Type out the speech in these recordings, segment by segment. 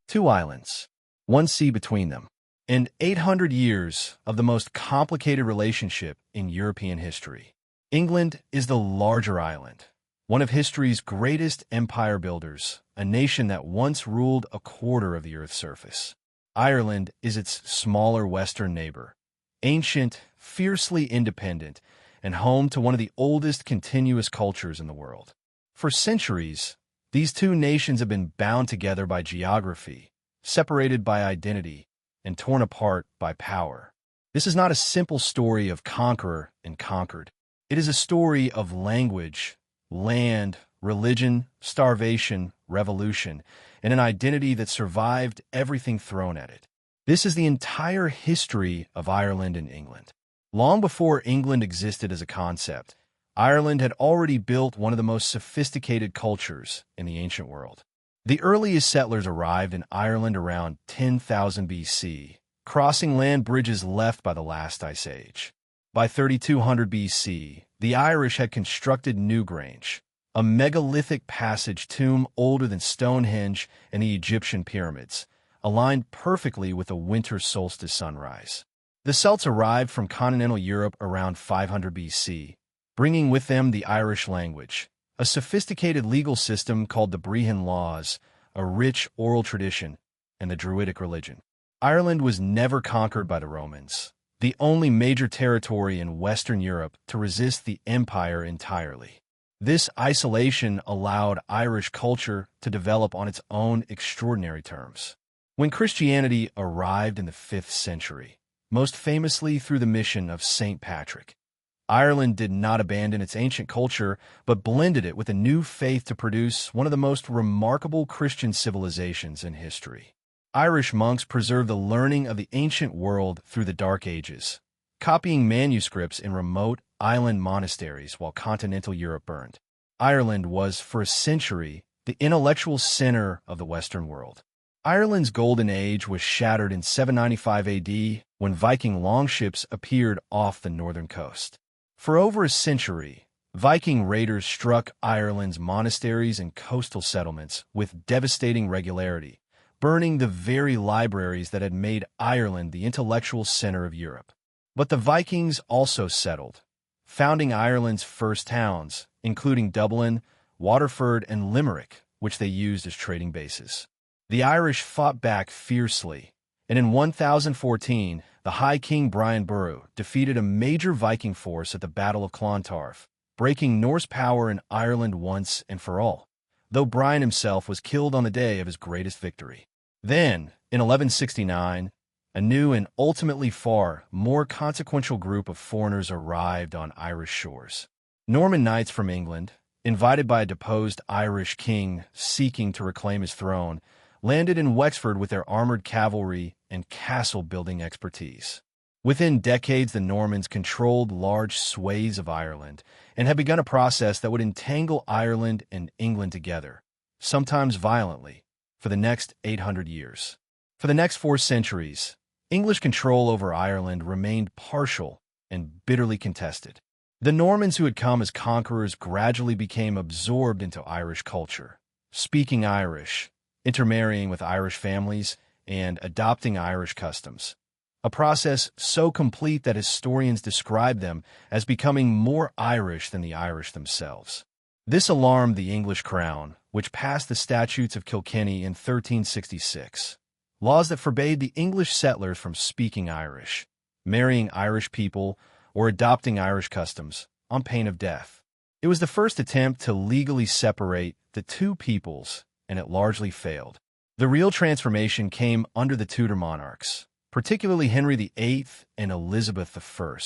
two islands, one sea between them, and 800 years of the most complicated relationship in European history. England is the larger island, one of history's greatest empire builders, a nation that once ruled a quarter of the Earth's surface. Ireland is its smaller western neighbor, ancient, fiercely independent, and home to one of the oldest continuous cultures in the world. For centuries, these two nations have been bound together by geography, separated by identity, and torn apart by power. This is not a simple story of conqueror and conquered. It is a story of language, land, religion, starvation, revolution, and an identity that survived everything thrown at it. This is the entire history of Ireland and England. Long before England existed as a concept, Ireland had already built one of the most sophisticated cultures in the ancient world. The earliest settlers arrived in Ireland around 10,000 BC, crossing land bridges left by the last ice age. By 3200 BC, the Irish had constructed Newgrange, a megalithic passage tomb older than Stonehenge and the Egyptian pyramids, aligned perfectly with a winter solstice sunrise. The Celts arrived from continental Europe around 500 BC, bringing with them the Irish language, a sophisticated legal system called the Brehon Laws, a rich oral tradition, and the Druidic religion. Ireland was never conquered by the Romans, the only major territory in Western Europe to resist the empire entirely. This isolation allowed Irish culture to develop on its own extraordinary terms. When Christianity arrived in the 5th century, most famously through the mission of St. Patrick, Ireland did not abandon its ancient culture, but blended it with a new faith to produce one of the most remarkable Christian civilizations in history. Irish monks preserved the learning of the ancient world through the Dark Ages, copying manuscripts in remote island monasteries while continental Europe burned. Ireland was, for a century, the intellectual center of the Western world. Ireland's golden age was shattered in 795 AD when Viking longships appeared off the northern coast. For over a century, Viking raiders struck Ireland's monasteries and coastal settlements with devastating regularity, burning the very libraries that had made Ireland the intellectual center of Europe. But the Vikings also settled, founding Ireland's first towns, including Dublin, Waterford, and Limerick, which they used as trading bases. The Irish fought back fiercely, and in 1014, the High King Brian Boru defeated a major Viking force at the Battle of Clontarf, breaking Norse power in Ireland once and for all, though Brian himself was killed on the day of his greatest victory. Then, in 1169, a new and ultimately far more consequential group of foreigners arrived on Irish shores. Norman knights from England, invited by a deposed Irish king seeking to reclaim his throne, landed in Wexford with their armored cavalry and castle-building expertise. Within decades, the Normans controlled large swathes of Ireland and had begun a process that would entangle Ireland and England together, sometimes violently, for the next 800 years. For the next 4 centuries, English control over Ireland remained partial and bitterly contested. The Normans who had come as conquerors gradually became absorbed into Irish culture, speaking Irish, intermarrying with Irish families, and adopting Irish customs, a process so complete that historians describe them as becoming more Irish than the Irish themselves. This alarmed the English crown, which passed the Statutes of Kilkenny in 1366, laws that forbade the English settlers from speaking Irish, marrying Irish people, or adopting Irish customs, on pain of death. It was the first attempt to legally separate the two peoples, and it largely failed. The real transformation came under the Tudor monarchs, particularly Henry VIII and Elizabeth I,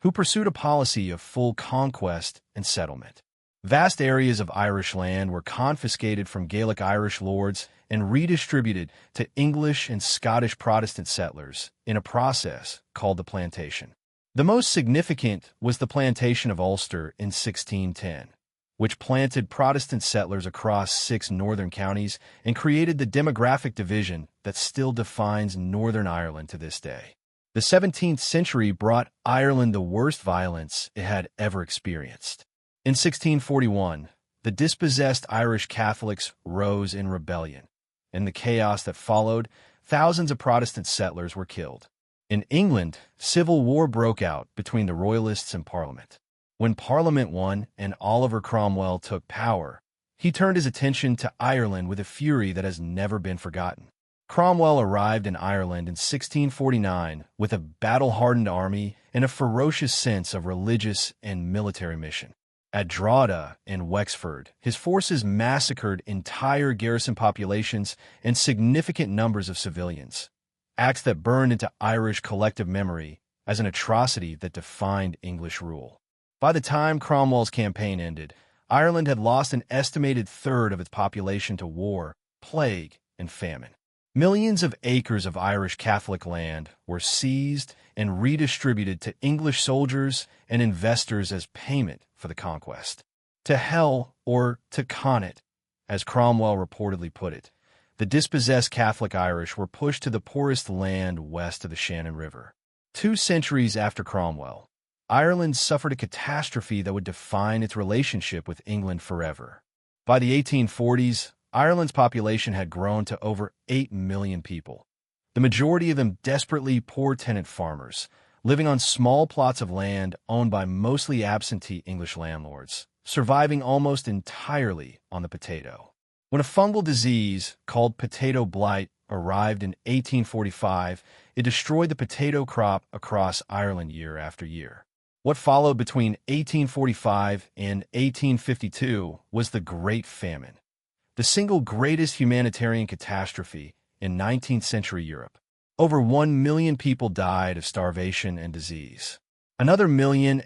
who pursued a policy of full conquest and settlement. Vast areas of Irish land were confiscated from Gaelic Irish lords and redistributed to English and Scottish Protestant settlers in a process called the Plantation. The most significant was the Plantation of Ulster in 1610, which planted Protestant settlers across 6 northern counties and created the demographic division that still defines Northern Ireland to this day. The 17th century brought Ireland the worst violence it had ever experienced. In 1641, the dispossessed Irish Catholics rose in rebellion, In the chaos that followed, thousands of Protestant settlers were killed. In England, civil war broke out between the Royalists and Parliament. When Parliament won and Oliver Cromwell took power, he turned his attention to Ireland with a fury that has never been forgotten. Cromwell arrived in Ireland in 1649 with a battle-hardened army and a ferocious sense of religious and military mission. At Drogheda and Wexford, his forces massacred entire garrison populations and significant numbers of civilians, acts that burned into Irish collective memory as an atrocity that defined English rule. By the time Cromwell's campaign ended, Ireland had lost an estimated third of its population to war, plague, and famine. Millions of acres of Irish Catholic land were seized and redistributed to English soldiers and investors as payment for the conquest. To hell, or to con it, as Cromwell reportedly put it, the dispossessed Catholic Irish were pushed to the poorest land west of the Shannon River. 2 centuries after Cromwell, Ireland suffered a catastrophe that would define its relationship with England forever. By the 1840s, Ireland's population had grown to over 8 million people, the majority of them desperately poor tenant farmers, living on small plots of land owned by mostly absentee English landlords, surviving almost entirely on the potato. When a fungal disease called potato blight arrived in 1845, it destroyed the potato crop across Ireland year after year. What followed between 1845 and 1852 was the Great Famine, the single greatest humanitarian catastrophe in 19th century Europe. Over 1 million people died of starvation and disease. Another 1.5 million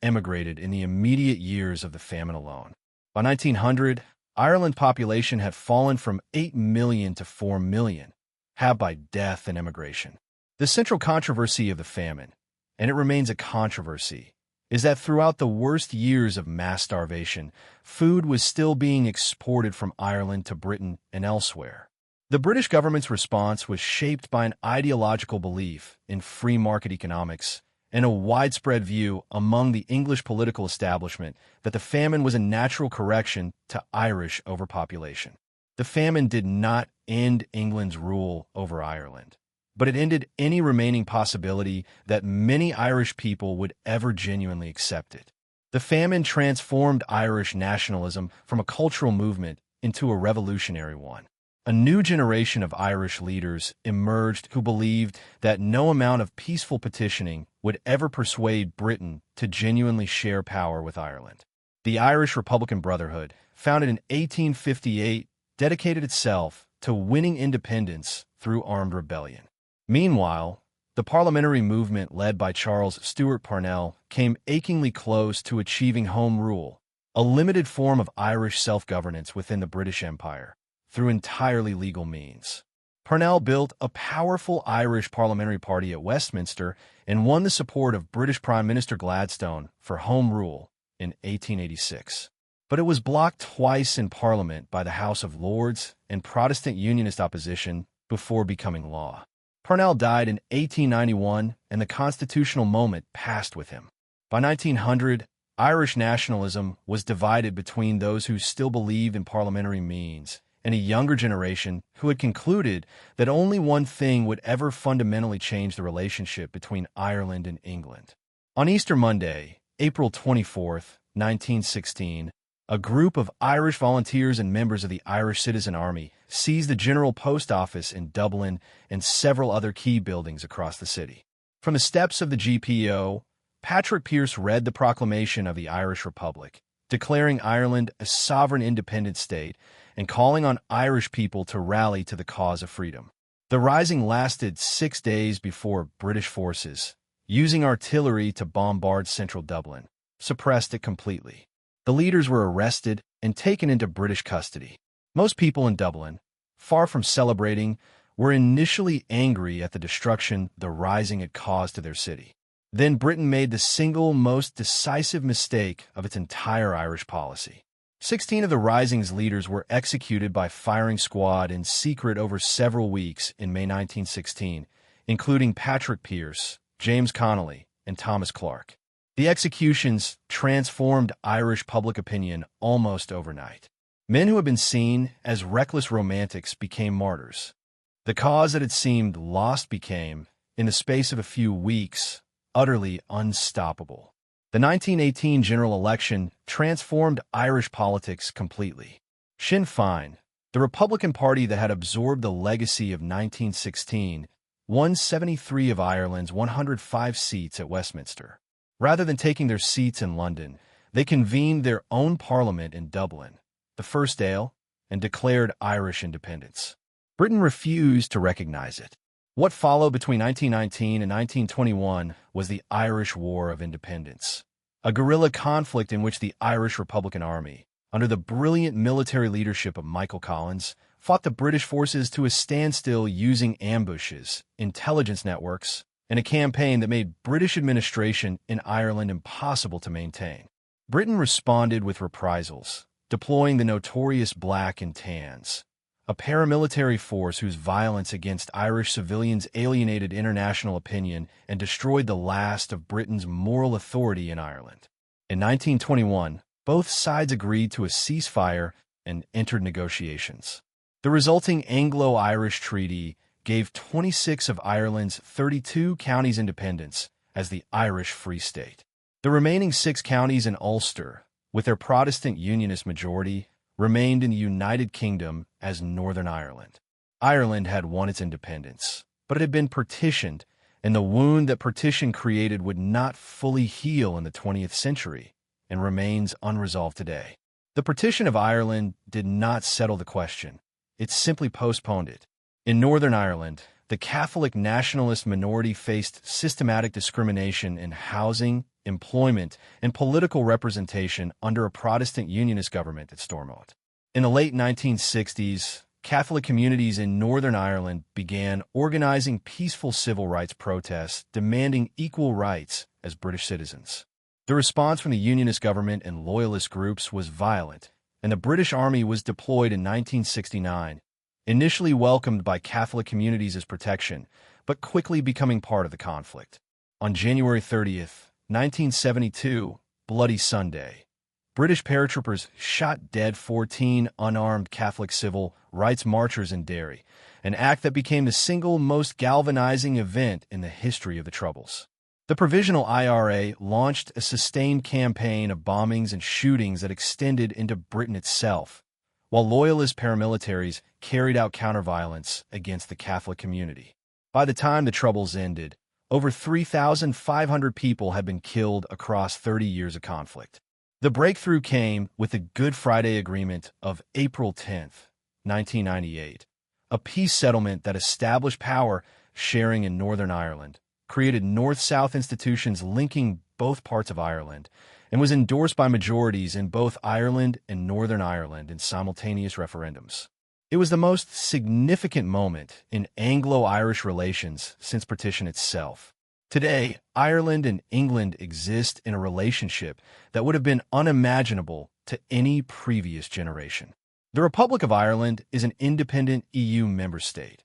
emigrated in the immediate years of the famine alone. By 1900, Ireland's population had fallen from 8 million to 4 million, halved by death and emigration. The central controversy of the famine, and it remains a controversy, is that throughout the worst years of mass starvation, food was still being exported from Ireland to Britain and elsewhere. The British government's response was shaped by an ideological belief in free market economics and a widespread view among the English political establishment that the famine was a natural correction to Irish overpopulation. The famine did not end England's rule over Ireland, but it ended any remaining possibility that many Irish people would ever genuinely accept it. The famine transformed Irish nationalism from a cultural movement into a revolutionary one. A new generation of Irish leaders emerged who believed that no amount of peaceful petitioning would ever persuade Britain to genuinely share power with Ireland. The Irish Republican Brotherhood, founded in 1858, dedicated itself to winning independence through armed rebellion. Meanwhile, the parliamentary movement led by Charles Stewart Parnell came achingly close to achieving Home Rule, a limited form of Irish self-governance within the British Empire, through entirely legal means. Parnell built a powerful Irish parliamentary party at Westminster and won the support of British Prime Minister Gladstone for Home Rule in 1886. But it was blocked twice in Parliament by the House of Lords and Protestant Unionist opposition before becoming law. Parnell died in 1891, and the constitutional moment passed with him. By 1900, Irish nationalism was divided between those who still believed in parliamentary means and a younger generation who had concluded that only one thing would ever fundamentally change the relationship between Ireland and England. On Easter Monday, April 24, 1916, a group of Irish volunteers and members of the Irish Citizen Army seized the General Post Office in Dublin and several other key buildings across the city. From the steps of the GPO, Patrick Pearse read the proclamation of the Irish Republic, declaring Ireland a sovereign independent state and calling on Irish people to rally to the cause of freedom. The rising lasted 6 days before British forces, using artillery to bombard central Dublin, suppressed it completely. The leaders were arrested and taken into British custody. Most people in Dublin, far from celebrating, were initially angry at the destruction the rising had caused to their city. Then Britain made the single most decisive mistake of its entire Irish policy. 16 of the rising's leaders were executed by firing squad in secret over several weeks in May 1916, including Patrick Pearse, James Connolly, and Thomas Clark. The executions transformed Irish public opinion almost overnight. Men who had been seen as reckless romantics became martyrs. The cause that had seemed lost became, in the space of a few weeks, utterly unstoppable. The 1918 general election transformed Irish politics completely. Sinn Féin, the Republican Party that had absorbed the legacy of 1916, won 73 of Ireland's 105 seats at Westminster. Rather than taking their seats in London, they convened their own parliament in Dublin, the first Dáil, and declared Irish independence. Britain refused to recognize it. What followed between 1919 and 1921 was the Irish War of Independence, a guerrilla conflict in which the Irish Republican Army, under the brilliant military leadership of Michael Collins, fought the British forces to a standstill using ambushes, intelligence networks, and a campaign that made British administration in Ireland impossible to maintain. Britain responded with reprisals, deploying the notorious Black and Tans, a paramilitary force whose violence against Irish civilians alienated international opinion and destroyed the last of Britain's moral authority in Ireland. In 1921, both sides agreed to a ceasefire and entered negotiations. The resulting Anglo-Irish Treaty gave 26 of Ireland's 32 counties independence as the Irish Free State. The remaining 6 counties in Ulster, with their Protestant Unionist majority, remained in the United Kingdom as Northern Ireland. Ireland had won its independence, but it had been partitioned, and the wound that partition created would not fully heal in the 20th century and remains unresolved today. The partition of Ireland did not settle the question. It simply postponed it. In Northern Ireland, the Catholic nationalist minority faced systematic discrimination in housing, employment, and political representation under a Protestant Unionist government at Stormont. In the late 1960s, Catholic communities in Northern Ireland began organizing peaceful civil rights protests demanding equal rights as British citizens. The response from the Unionist government and loyalist groups was violent, and the British Army was deployed in 1969, initially welcomed by Catholic communities as protection, but quickly becoming part of the conflict. On January 30th, 1972, Bloody Sunday, British paratroopers shot dead 14 unarmed Catholic civil rights marchers in Derry, an act that became the single most galvanizing event in the history of the Troubles. The Provisional IRA launched a sustained campaign of bombings and shootings that extended into Britain itself, while loyalist paramilitaries carried out counter-violence against the Catholic community. By the time the Troubles ended, over 3,500 people had been killed across 30 years of conflict. The breakthrough came with the Good Friday Agreement of April 10, 1998, a peace settlement that established power sharing in Northern Ireland, created North-South institutions linking both parts of Ireland, and was endorsed by majorities in both Ireland and Northern Ireland in simultaneous referendums. It was the most significant moment in Anglo-Irish relations since partition itself. Today, Ireland and England exist in a relationship that would have been unimaginable to any previous generation. The Republic of Ireland is an independent EU member state,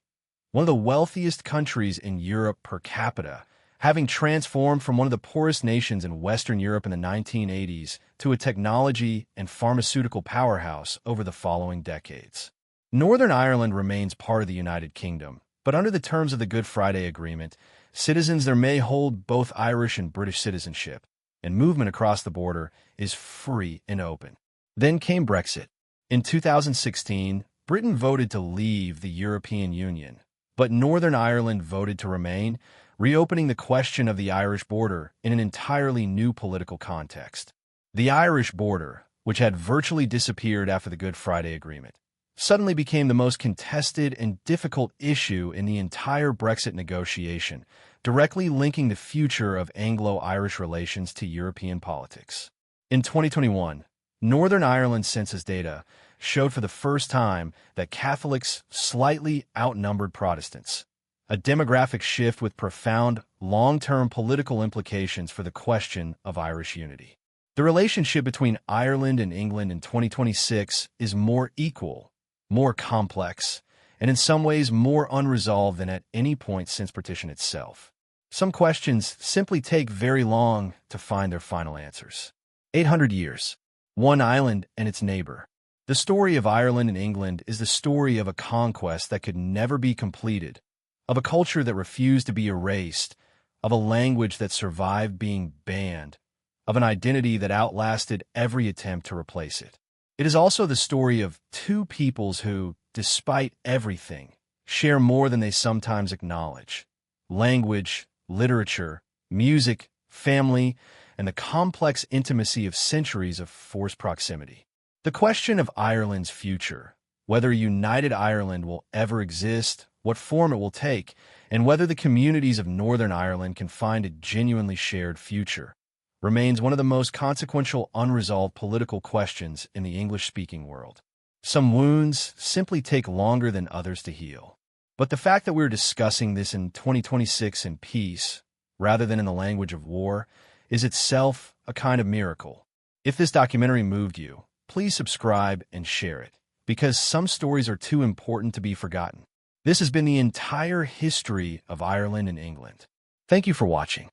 one of the wealthiest countries in Europe per capita, having transformed from one of the poorest nations in Western Europe in the 1980s to a technology and pharmaceutical powerhouse over the following decades. Northern Ireland remains part of the United Kingdom, but under the terms of the Good Friday Agreement, citizens there may hold both Irish and British citizenship, and movement across the border is free and open. Then came Brexit. In 2016, Britain voted to leave the European Union, but Northern Ireland voted to remain, reopening the question of the Irish border in an entirely new political context. The Irish border, which had virtually disappeared after the Good Friday Agreement, suddenly became the most contested and difficult issue in the entire Brexit negotiation, directly linking the future of Anglo-Irish relations to European politics. In 2021, Northern Ireland census data showed for the first time that Catholics slightly outnumbered Protestants, a demographic shift with profound, long-term political implications for the question of Irish unity. The relationship between Ireland and England in 2026 is more equal, more complex, and in some ways more unresolved than at any point since partition itself. Some questions simply take very long to find their final answers. 800 years, one island and its neighbor. The story of Ireland and England is the story of a conquest that could never be completed, of a culture that refused to be erased, of a language that survived being banned, of an identity that outlasted every attempt to replace it. It is also the story of two peoples who, despite everything, share more than they sometimes acknowledge: language, literature, music, family, and the complex intimacy of centuries of forced proximity. The question of Ireland's future, whether a united Ireland will ever exist, what form it will take, and whether the communities of Northern Ireland can find a genuinely shared future, remains one of the most consequential unresolved political questions in the English-speaking world. Some wounds simply take longer than others to heal. But the fact that we're discussing this in 2026 in peace, rather than in the language of war, is itself a kind of miracle. If this documentary moved you, please subscribe and share it, because some stories are too important to be forgotten. This has been the entire history of Ireland and England. Thank you for watching.